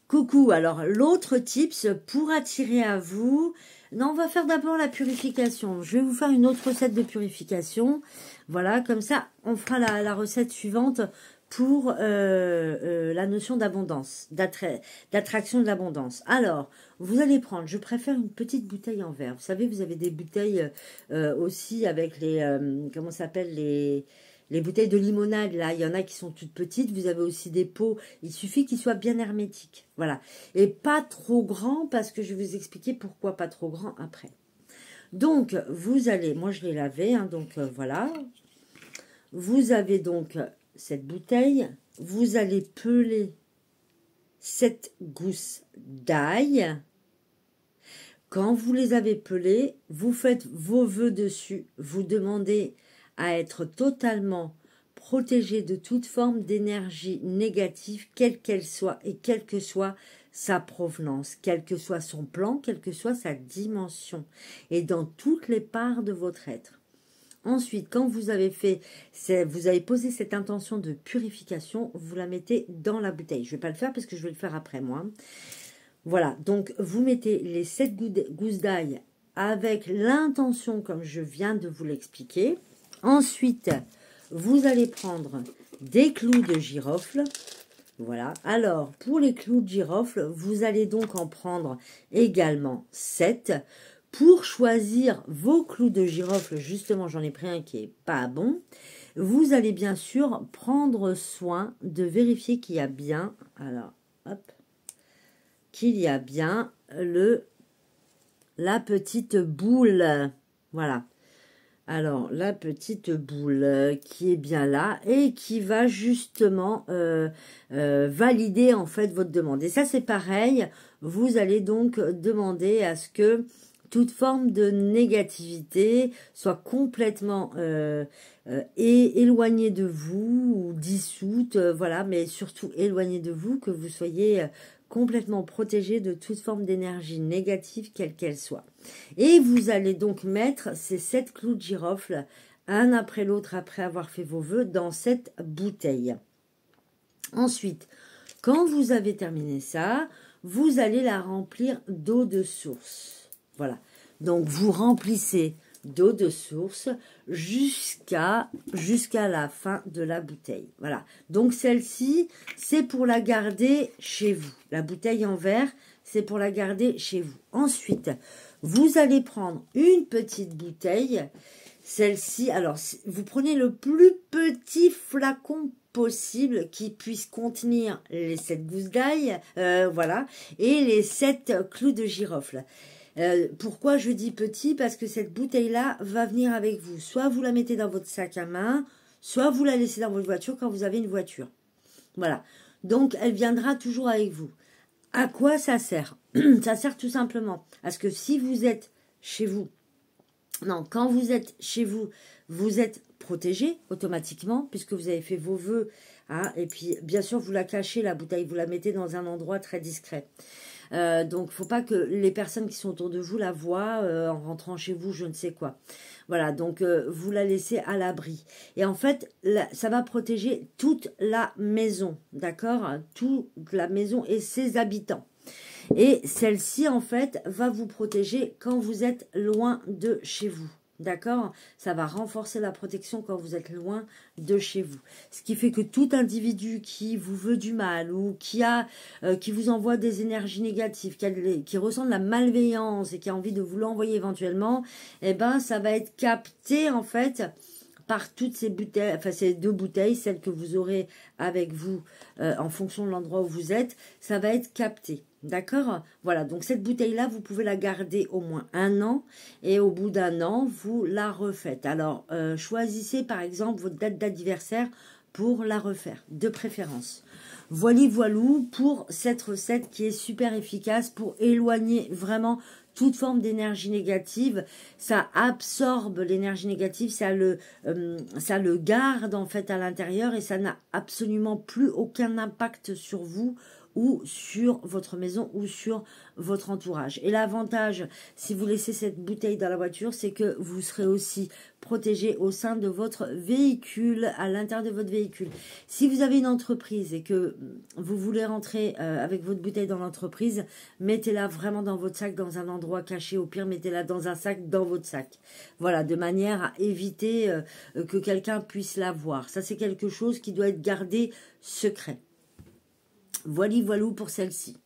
Coucou, alors l'autre tips pour attirer à vous, non, on va faire d'abord la purification. Je vais vous faire une autre recette de purification. Voilà, comme ça, on fera la recette suivante pour la notion d'abondance, d'attraction de l'abondance. Alors, vous allez prendre, je préfère une petite bouteille en verre. Vous savez, vous avez des bouteilles aussi avec les, comment ça s'appelle, les bouteilles de limonade, là, il y en a qui sont toutes petites. Vous avez aussi des pots. Il suffit qu'ils soient bien hermétiques. Voilà. Et pas trop grands, parce que je vais vous expliquer pourquoi pas trop grand après. Donc, vous allez... Moi, je l'ai lavé, hein, donc voilà. Vous avez donc cette bouteille. Vous allez peler 7 gousses d'ail. Quand vous les avez pelées, vous faites vos vœux dessus. Vous demandez à être totalement protégé de toute forme d'énergie négative, quelle qu'elle soit, et quelle que soit sa provenance, quel que soit son plan, quelle que soit sa dimension, et dans toutes les parts de votre être. Ensuite, quand vous avez fait, vous avez posé cette intention de purification, vous la mettez dans la bouteille. Je ne vais pas le faire parce que je vais le faire après moi. Voilà, donc vous mettez les 7 gousses d'ail avec l'intention comme je viens de vous l'expliquer. Ensuite, vous allez prendre des clous de girofle. Voilà. Alors, pour les clous de girofle, vous allez donc en prendre également 7. Pour choisir vos clous de girofle, justement, j'en ai pris un qui n'est pas bon. Vous allez bien sûr prendre soin de vérifier qu'il y a bien, alors, hop, qu'il y a bien la petite boule. Voilà. Alors, la petite boule qui est bien là et qui va justement valider en fait votre demande. Et ça, c'est pareil. Vous allez donc demander à ce que toute forme de négativité soit complètement éloignée de vous ou dissoute. Voilà, mais surtout éloignée de vous, que vous soyez complètement protégé de toute forme d'énergie négative, quelle qu'elle soit. Et vous allez donc mettre ces 7 clous de girofle, un après l'autre, après avoir fait vos vœux, dans cette bouteille. Ensuite, quand vous avez terminé ça, vous allez la remplir d'eau de source. Voilà. Donc, vous remplissez d'eau de source jusqu'à la fin de la bouteille. Voilà. Donc, celle-ci, c'est pour la garder chez vous. La bouteille en verre, c'est pour la garder chez vous. Ensuite, vous allez prendre une petite bouteille. Celle-ci, alors, vous prenez le plus petit flacon possible qui puisse contenir les 7 gousses d'ail, voilà, et les 7 clous de girofle. Pourquoi je dis petit? Parce que cette bouteille-là va venir avec vous. Soit vous la mettez dans votre sac à main, soit vous la laissez dans votre voiture quand vous avez une voiture. Voilà. Donc, elle viendra toujours avec vous. À quoi ça sert? Ça sert tout simplement à ce que si vous êtes chez vous, non, quand vous êtes chez vous, vous êtes protégé automatiquement puisque vous avez fait vos vœux. Hein, et puis, bien sûr, vous la cachez, la bouteille, vous la mettez dans un endroit très discret. Donc, faut pas que les personnes qui sont autour de vous la voient en rentrant chez vous, je ne sais quoi. Voilà, donc vous la laissez à l'abri. Et en fait, ça va protéger toute la maison, d'accord? Toute la maison et ses habitants. Et celle-ci, en fait, va vous protéger quand vous êtes loin de chez vous. D'accord? Ça va renforcer la protection quand vous êtes loin de chez vous. Ce qui fait que tout individu qui vous veut du mal ou qui vous envoie des énergies négatives, qui ressent de la malveillance et qui a envie de vous l'envoyer éventuellement, eh ben, ça va être capté, en fait, par toutes ces bouteilles, enfin ces 2 bouteilles, celles que vous aurez avec vous en fonction de l'endroit où vous êtes, ça va être capté. D'accord? Voilà, donc cette bouteille-là, vous pouvez la garder au moins 1 an et au bout d'1 an, vous la refaites. Alors, choisissez par exemple votre date d'anniversaire pour la refaire, de préférence. Voilou pour cette recette qui est super efficace pour éloigner vraiment toute forme d'énergie négative, ça absorbe l'énergie négative, ça le garde en fait à l'intérieur et ça n'a absolument plus aucun impact sur vous ou sur votre maison ou sur votre entourage. Et l'avantage, si vous laissez cette bouteille dans la voiture, c'est que vous serez aussi protégé au sein de votre véhicule, à l'intérieur de votre véhicule. Si vous avez une entreprise et que vous voulez rentrer avec votre bouteille dans l'entreprise, mettez-la vraiment dans votre sac, dans un endroit caché. Au pire, mettez-la dans un sac, dans votre sac. Voilà, de manière à éviter que quelqu'un puisse la voir. Ça, c'est quelque chose qui doit être gardé secret. Voilà pour celle-ci.